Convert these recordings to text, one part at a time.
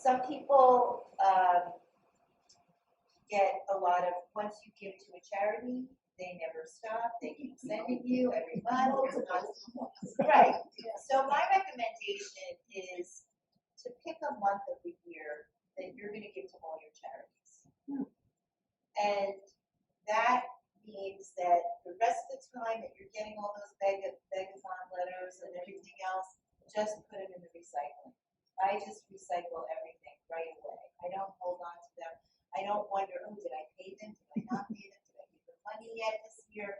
some people get a lot of, once you give to a charity, they never stop, they keep sending you every month. Right. So my recommendation is to pick a month of the year that you're going to give to all your charities. And that means that the rest of the time that you're getting all those begathon letters and everything else, just put them in the recycling. I just recycle everything right away. I don't hold on to them. I don't wonder, oh, did I pay them? Did I not pay them? Did I give them money yet this year?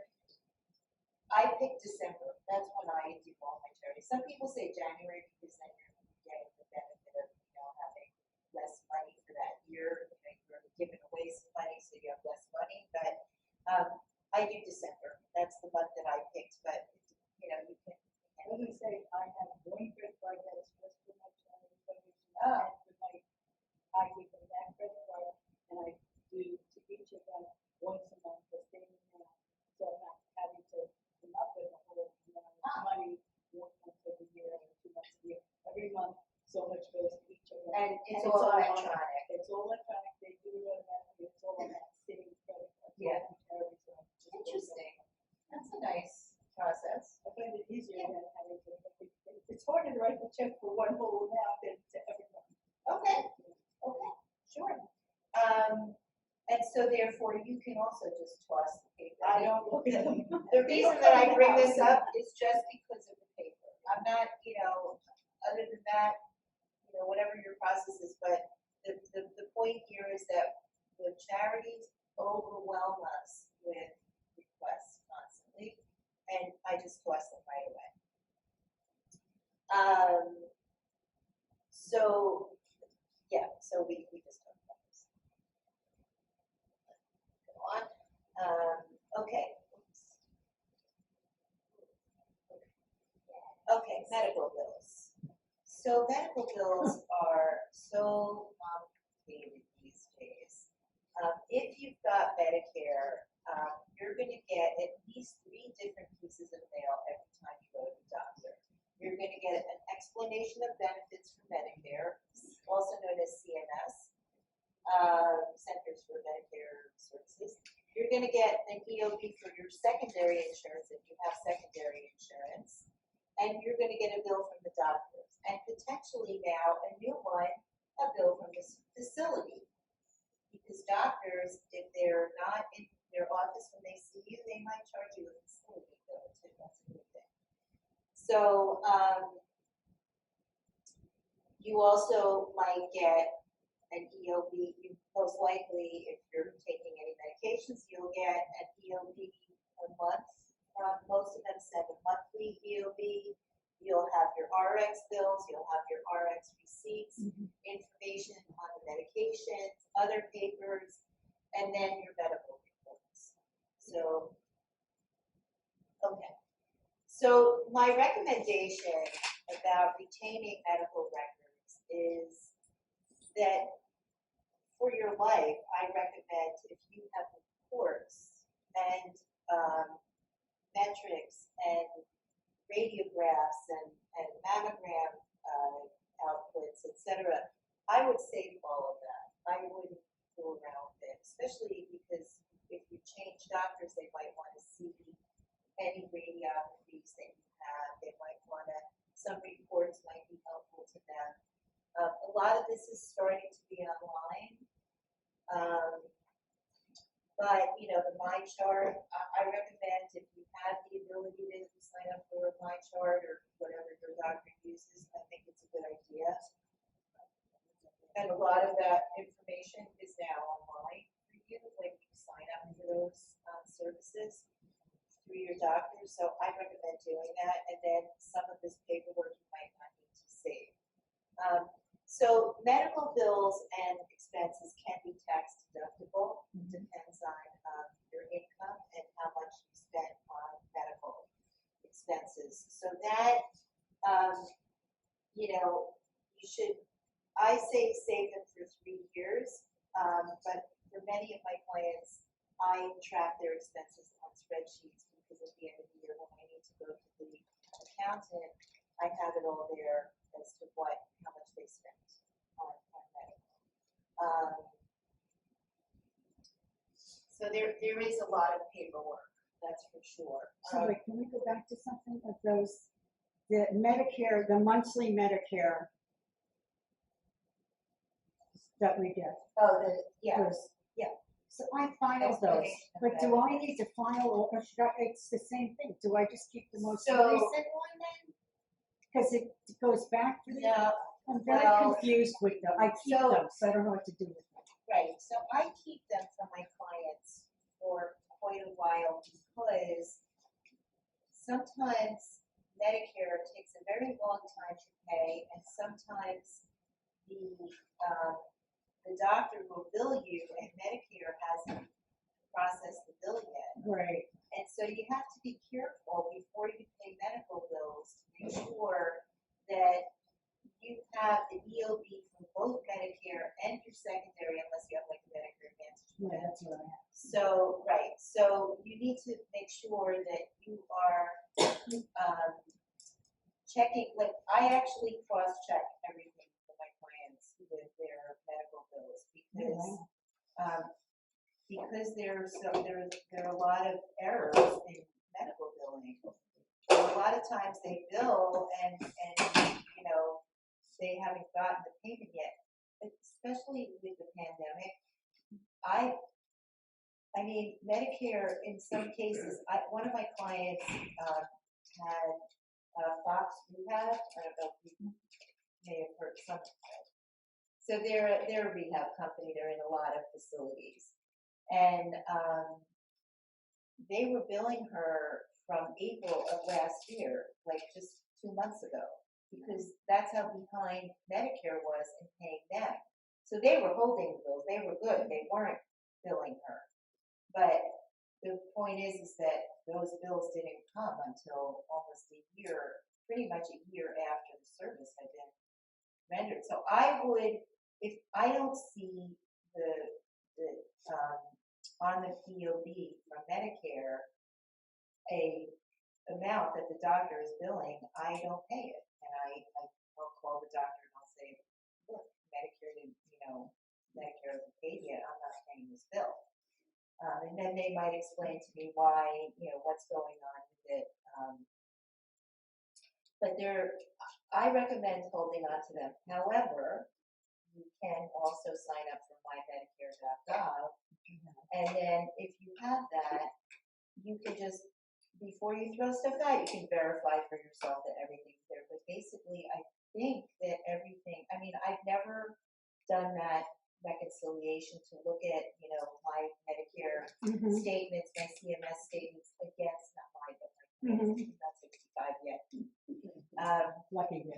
I pick December. That's when I do all my charities. Some people say January because then you're getting the benefit of, having less money for that year. You're giving away some money, so you have less money. But I do December. That's the month that I picked. But you can. Let me say, I have one credit card that's just for my charity donation. I give them that credit card, and I do to each of them once a month the same amount. So I'm not having to come up with a whole amount of money once every year or 2 months a year. Every month, so much goes to each of them. And it's all electronic. It's all electronic. They do it automatically. It's all on that same credit card. Yeah. Interesting. That's a nice process. I find it easier than having to. It's harder to write the check for one whole amount than to everyone. Okay. Okay. Sure. And so therefore you can also just toss the paper. I don't look at them. The reason that I bring this up is just because of the paper. I'm not, other than that, whatever your process is, but the point here is that the charities overwhelm us with requests constantly, and I just toss them right away. So we just talked about this. Go on. Okay. Okay, medical bills. So medical bills are so complicated these days. If you've got Medicare, you're going to get at least 3 different pieces of mail every time you go to the doctor. You're going to get an explanation of benefits for Medicare, also known as CMS, Centers for Medicare Services. You're going to get an EOB for your secondary insurance if you have secondary insurance. And you're going to get a bill from the doctors. And potentially now, a new one, a bill from the facility. Because doctors, if they're not in their office when they see you, they might charge you a facility bill too. That's a good thing. So you also might get an EOB. You most likely, if you're taking any medications, you'll get an EOB a month. Most of them send a monthly EOB. You'll have your RX bills. You'll have your RX receipts, information on the medications, other papers, and then your medical reports. So, okay. So my recommendation about retaining medical records is that for your life, I recommend if you have reports and metrics and radiographs and mammogram outputs, etc., I would save all of that. I wouldn't go around it, especially because if you change doctors, they might want to see any radiographies that you have. They might want to, some reports might be helpful to them. A lot of this is starting to be online. But, the MyChart, I recommend if you have the ability to sign up for a MyChart or whatever your doctor uses, I think it's a good idea. And a lot of that information is now online for you when you sign up for those services through your doctor. So I recommend doing that. And then some of this paperwork you might not need to save. So medical bills and expenses can be tax deductible. Depends on your income and how much you spend on medical expenses. So that, you should, I say save them for 3 years, but for many of my clients, I track their expenses on spreadsheets because at the end of the year when I need to go to the accountant, I have it all there as to how much they spent on So there is a lot of paperwork, that's for sure. So wait, can we go back to something of those, the Medicare, the monthly Medicare that we get? Yeah, Those- yeah. So I filed those, Explanation of but do that. I need to file, or should I, it's the same thing, do I just keep the most So- recent one then? Because it goes back to the, No, I'm very well, confused with them, I keep so- them, so I don't know what to do with them. right, so I keep them for my clients for quite a while because sometimes Medicare takes a very long time to pay, and sometimes the doctor will bill you and Medicare hasn't processed the bill yet. Right. And so you have to be careful before you pay medical bills to make sure that you have the EOB from both Medicare and your secondary, unless you have like a Medicare Advantage. Yeah, that's what I have. So, right, so you need to make sure that you are checking, like, I actually cross-check everything for my clients with their medical bills because there are a lot of errors in medical billing. A lot of times they bill and they haven't gotten the payment yet, especially with the pandemic. I mean, Medicare, in some cases, one of my clients had Fox Rehab. I don't know if you may have heard something. So they're a rehab company. They're in a lot of facilities. And they were billing her from April of last year, like just 2 months ago, because that's how behind Medicare was in paying them. So they were holding the bills. They were good. They weren't billing her. But the point is that those bills didn't come until almost a year, pretty much a year after the service had been rendered. So I would, if I don't see the on the POB from Medicare a amount that the doctor is billing, I don't pay it, and I'll call the doctor and I'll say, look, Medicare didn't, Medicare hasn't paid yet. I'm not paying this bill. And then they might explain to me why, what's going on with it. But I recommend holding on to them. However, you can also sign up for mymedicare.gov. And then if you have that, you can just, before you throw stuff out, you can verify for yourself that everything's there. But basically, I think that everything, I've never done that reconciliation to look at, my Medicare statements, my CMS statements against, not mine, but my clients, not 65 yet. Lucky you.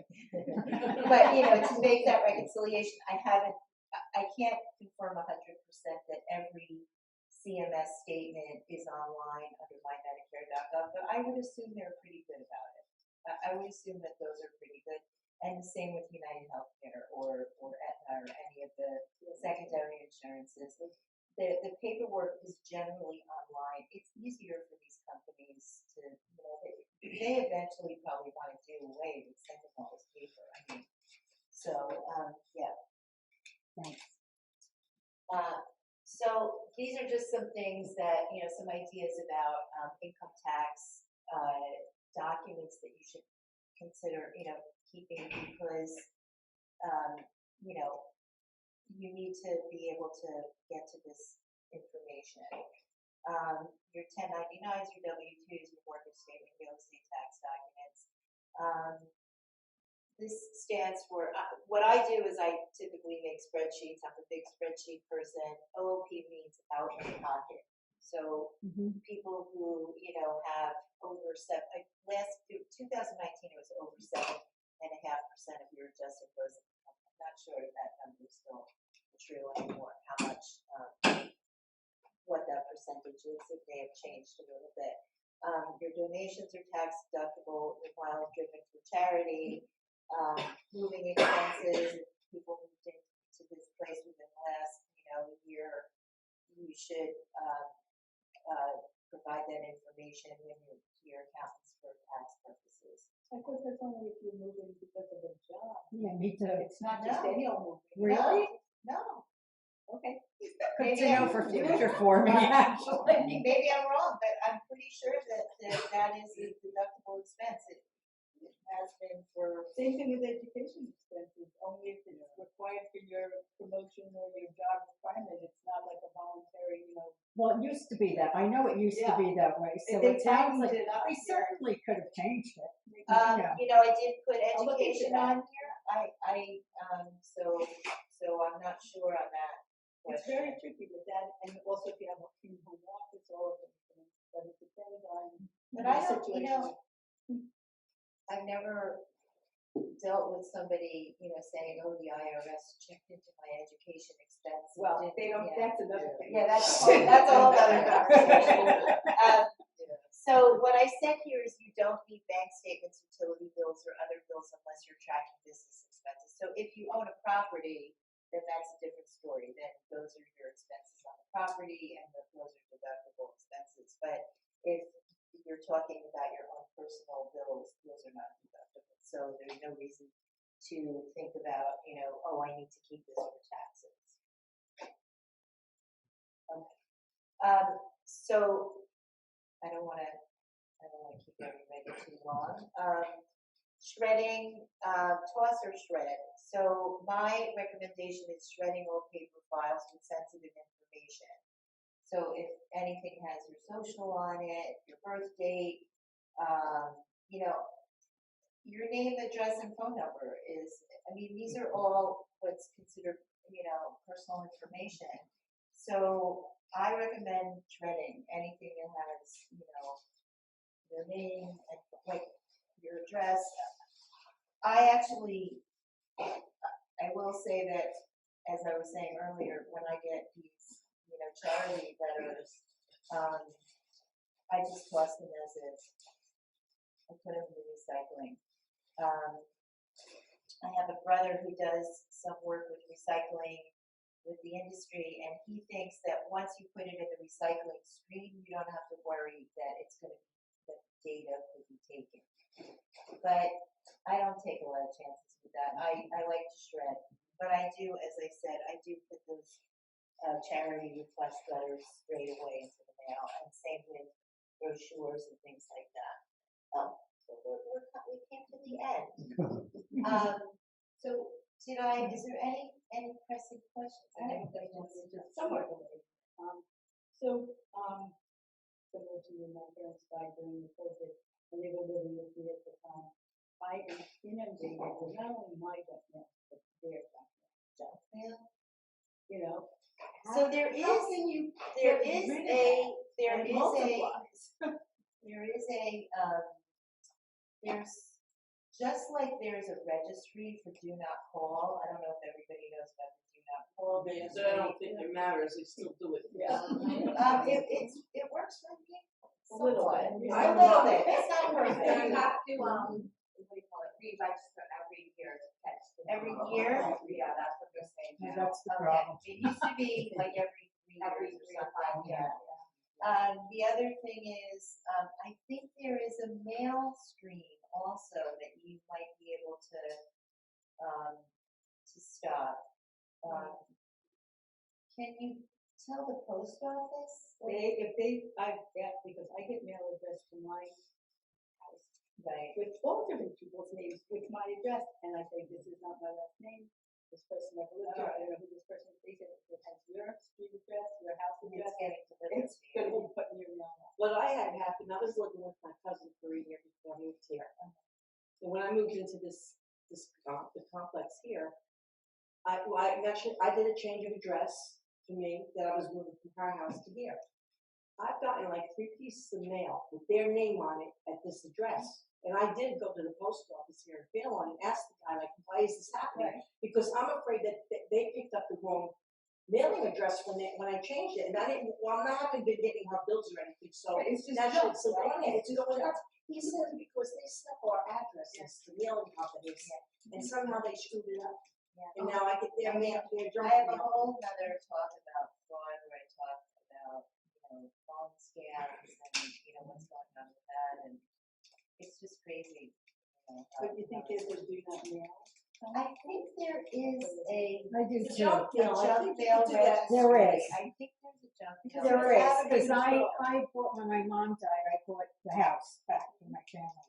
But, to make that reconciliation, I can't confirm 100% that every CMS statement is online under mymedicare.gov, but I would assume they're pretty good about it. I would assume that those are pretty good. And the same with United Healthcare or Aetna or any of the secondary insurances. The paperwork is generally online. It's easier for these companies to, they eventually probably want to do away with sending all this paper. Yeah. Thanks. So these are just some things that, some ideas about income tax documents that you should consider, keeping because, you need to be able to get to this information. Your 1099s, your W-2s, your mortgage statement, real estate tax documents. This stands for, what I do is I typically make spreadsheets. I'm a big spreadsheet person. OOP means out of pocket. So people who, have over 2019 it was over 7.5% of your adjusted gross income. I'm not sure if that number is still true anymore, how much, what that percentage is, if they have changed a little bit. Your donations are tax deductible, your miles driven for charity, moving expenses, if people moved into this place within the last, year, you should provide that information to your accountants for tax purposes. I thought that's only if you're moving because of a job. Yeah, me too. It's not just any old moving. Really? No. Okay. Good to know for future for me, actually. Maybe I'm wrong, but I'm pretty sure that is a deductible expense. It has been for. Same thing with education expenses, only if it's required for your promotion or your job requirement, it's not like a voluntary, Well, it used to be that. I know it used to Yeah. be that way. So They it sounds like tightened it up. they certainly could have changed it. Yeah. I did put I'll look into education that. on here. So I'm not sure on that. It's very tricky with that, and also if you have a home office, all of those things, but it depends on But the I don't, situation. I've never dealt with somebody, saying, oh, the IRS checked into my education expense. and Well, didn't- they don't, yeah. that's another thing. Yeah, that's a whole other conversation. So what I said here is you don't need bank statements, utility bills, or other bills unless you're tracking business expenses. So if you own a property, then that's a different story. Then those are your expenses on the property, and those are deductible expenses. But if you're talking about your own personal bills, those are not deductible. So there's no reason to think about, oh, I need to keep this for taxes. So I don't want to keep everybody too long. Shredding, toss or shred. So my recommendation is shredding all paper files with sensitive information. So if anything has your social on it, your birth date, your name, address, and phone number these are all what's considered, personal information. So I recommend shredding anything that has, your name and like your address. I will say that, as I was saying earlier, when I get these, charity letters, I just toss them as is. I put them in the recycling. I have a brother who does some work with recycling with the industry, and he thinks that once you put it in the recycling stream, you don't have to worry that that data could be taken. But I don't take a lot of chances with that. I like to shred, but I do, as I said, I do put those charity request letters straight away into the mail, and same with brochures and things like that. So we came to the end. So is there any pressing questions? I have just somewhat related. Similar to you, my parents died during the COVID, and they were living with me at the time. I am inundated with not only my junk mail, but their junk mail. So there is just like there's a registry for do not call. I don't know if everybody knows about the do not call. So I don't think it matters, they still do it. Yeah. It works for me. A little bit. A little bit. It's not perfect. You have to, what do you call it, re-register every year to catch the. Every year? Yeah, that's what they're saying Yeah, now. that's the Okay. problem. It used to be like every 3 Every years 3 or or 5 something. years. Yeah. The other thing is, I think there is a mail stream also that you might be able to stop. Can you tell the post office? Because I get mail addressed to my house Right. with all different people's names with my address, and I say, this is not my last name. This person never lived here. I don't know who this person is. They said it has your street address, your house It's address. getting delivered It's to going to you. be put in your mail. What I had happen, I was living with my cousin for a year before I moved here. So when I moved into the complex here, I did a change of address to me that I was moving from her house to here. I've gotten like 3 pieces of mail with their name on it at this address. And I did go to the post office here in Fairlawn and ask the guy, like, why is this happening? Right. Because I'm afraid that they picked up the wrong mailing address when I changed it. And I haven't been getting her bills or anything, so Right, it's just naturally junk, it's still right? on it. It's going nuts. He said because they snuck our addresses to mailing companies, and somehow they screwed it up. Yeah. And now I get their mail, their junk I have a mail. whole nother talk about fraud where I talk about, phone scams and, what's going on with that, and it's just crazy. But you think they would do not mail? I think there is a I do The too. junk mail, I junk think you mail could do that. registry. There is. I think there's a junk mail. There it's is, out of because control. I bought, when my mom died, I bought the house back for my family.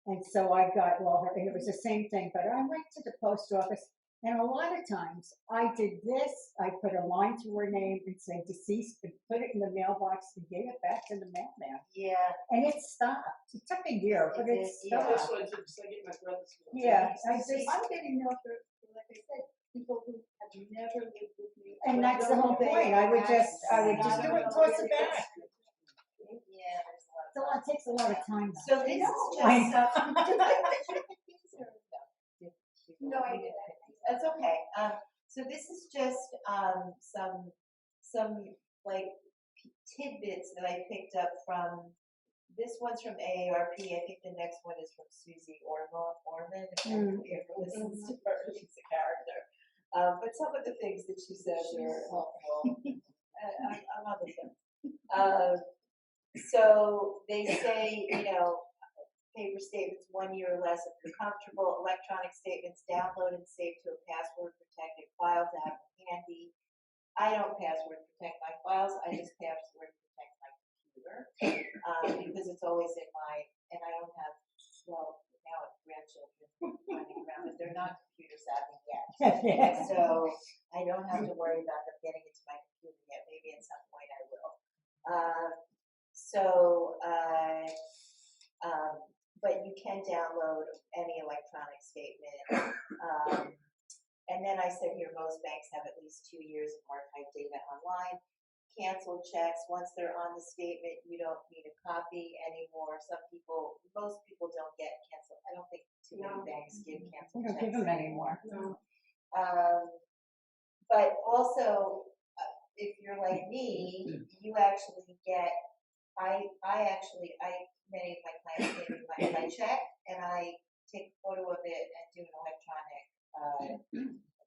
And so I got all her, and it was the same thing, but I went to the post office, and a lot of times I did this, I put a line through her name and said deceased, and put it in the mailbox and gave it back to the mailman. Yeah, And it stopped. It took a year, but It it did, yeah. That's stopped. what I did, because I get my brother's. mail. Yeah, I See, just, I'm getting mail for, like I said, people who have never lived with me. and or that's the don't whole know point. I would just do it and toss it back. yeah, there's a lot. It's a lot, it takes a lot of time though. So this is I just, No, I did that. that's okay. So this is just, some like tidbits that I picked up from, this one's from AARP. I think the next one is from Susie Orman. If you ever listens to her, she's a character. But some of the things that she says are helpful. Among other things. So they say, paper statements 1 year or less if you're comfortable. Electronic statements, download and save to a password protected file to have handy. I don't password protect my files. I just password protect my computer because it's always in my, and I don't have, well, now it's grandchildren running around, but they're not computer savvy yet. So I don't have to worry about them getting into my computer yet. Maybe at some point I will. But you can download any electronic statement. And then I said here, most banks have at least 2 years of archived data online. Canceled checks, once they're on the statement, you don't need a copy anymore. Most people don't get canceled. I don't think too many banks give We canceled don't checks give them anymore. No. But also, if you're like me, you actually get, many of my clients give me my check, and I take a photo of it and do an electronic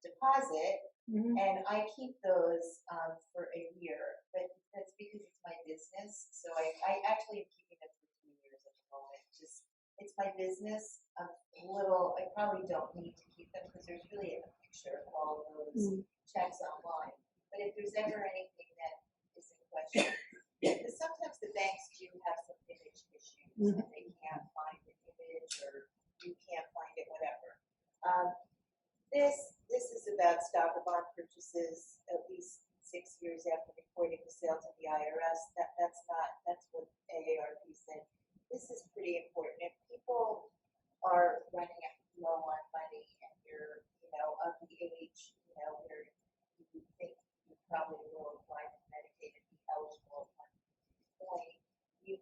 deposit, and I keep those for a year. But that's because it's my business. So I actually am keeping them for 2 years at the moment. It's my business. I probably don't need to keep them because there's really a picture of all those checks online. But if there's ever anything that is in question, because sometimes the banks do have some image issues and they can't find the image or you can't find it, whatever. This is about stock or bond purchases at least 6 years after reporting the sale to the IRS. That's what AARP said. This is pretty important. If people are running low on money and you're, of the age, where you think you probably will apply for Medicaid and be eligible at one point, you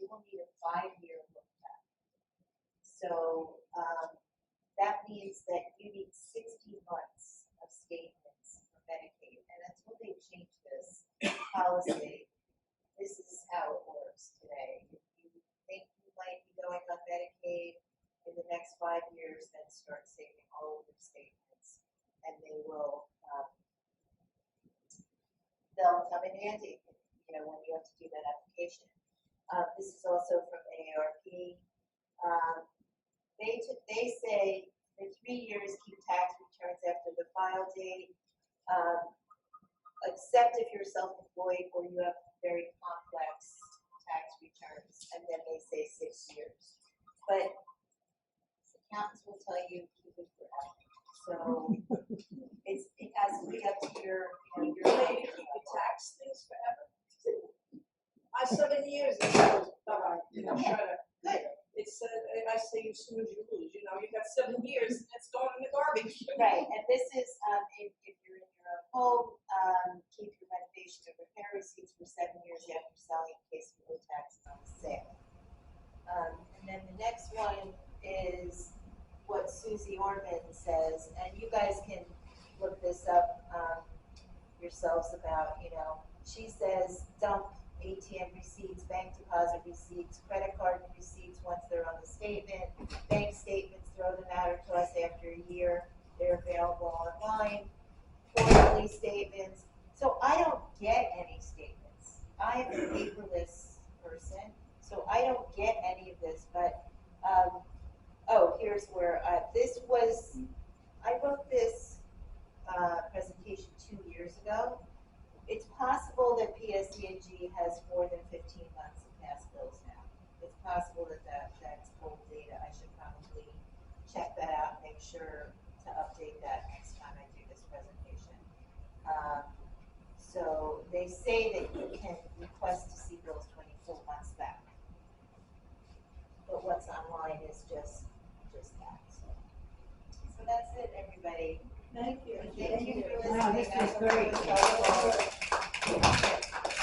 will need a 5-year look back. So that means that you need 60 months of statements for Medicaid. And until they change this policy, this is how it works today. If you think you might be going on Medicaid in the next 5 years, then start saving all of your statements. And they'll come in handy, when you have to do that application. This is also from AARP. They say for 3 years keep tax returns after the file date, except if you're self-employed or you have very complex tax returns, and then they say 6 years. But accountants will tell you keep it forever. So it has to be up to your They keep the tax things forever. 7 years, bye-bye. Good. It's, I say you snooze, you lose. You got 7 years and it's going in the garbage. Right, and this is if you're in your own home, keep your renovation and repair receipts for 7 years after selling in case you owe taxes on the sale. And then the next one is what Susie Orman says, and you guys can look this up yourselves about, she says dump ATM receipts, bank deposit receipts, credit card receipts once they're on the statement, bank statements, throw them out or toss after a year. They're available online, quarterly statements. So I don't get any statements. I am a paperless person, so I don't get any of this. But here's where this was. I wrote this presentation 2 years ago. It's possible that PSE&G has more than 15 months of past bills now. It's possible that that's old data. I should probably check that out and make sure to update that next time I do this presentation. So they say that you can request to see bills 24 months back. But what's online is just that. So that's it, everybody. Thank you. Thank you for Wow, listening. this I was hope great. it was helpful.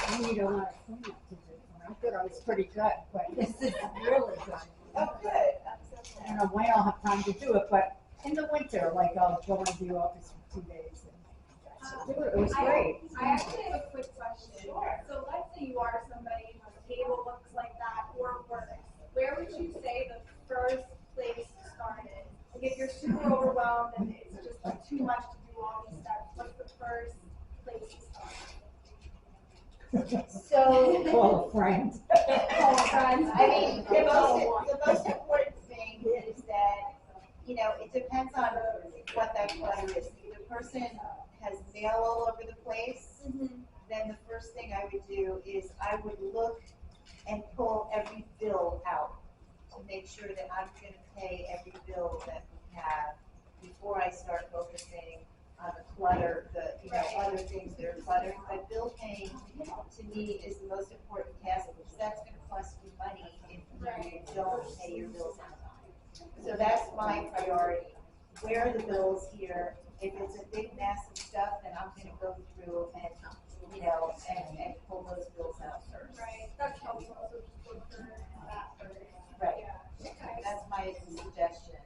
I need a lot of cleanup to do. I thought I was pretty good, but this is really good. Oh, good. I'm so I glad. don't know when I'll have time to do it, but in the winter, like I'll go into the office for 2 days and do it. It was great. I actually have a quick question. Sure. So let's say you are somebody whose table looks like that or worse. Where would you say the first place to start is? Like if you're super overwhelmed and it's just like too much to do all these steps, what's the first place to start? So, Call a friend. Call friends. I mean, the most important thing is that, you know, it depends on what that clutter is. If the person has mail all over the place, then the first thing I would do is I would look and pull every bill out to make sure that I'm gonna pay every bill that we have before I start focusing on the clutter, other things that are cluttered. But bill paying, to me, is the most important task, because that's gonna cost you money if you don't pay your bills on time. So that's my priority. Where are the bills here? If it's a big massive stuff, then I'm gonna go through and, and pull those bills out first. Right. That's helpful. So just look for that first. Right. Yeah. Okay. That's my suggestion.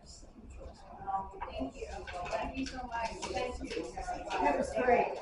Thank you. Thank you so much. Thank you. That was great.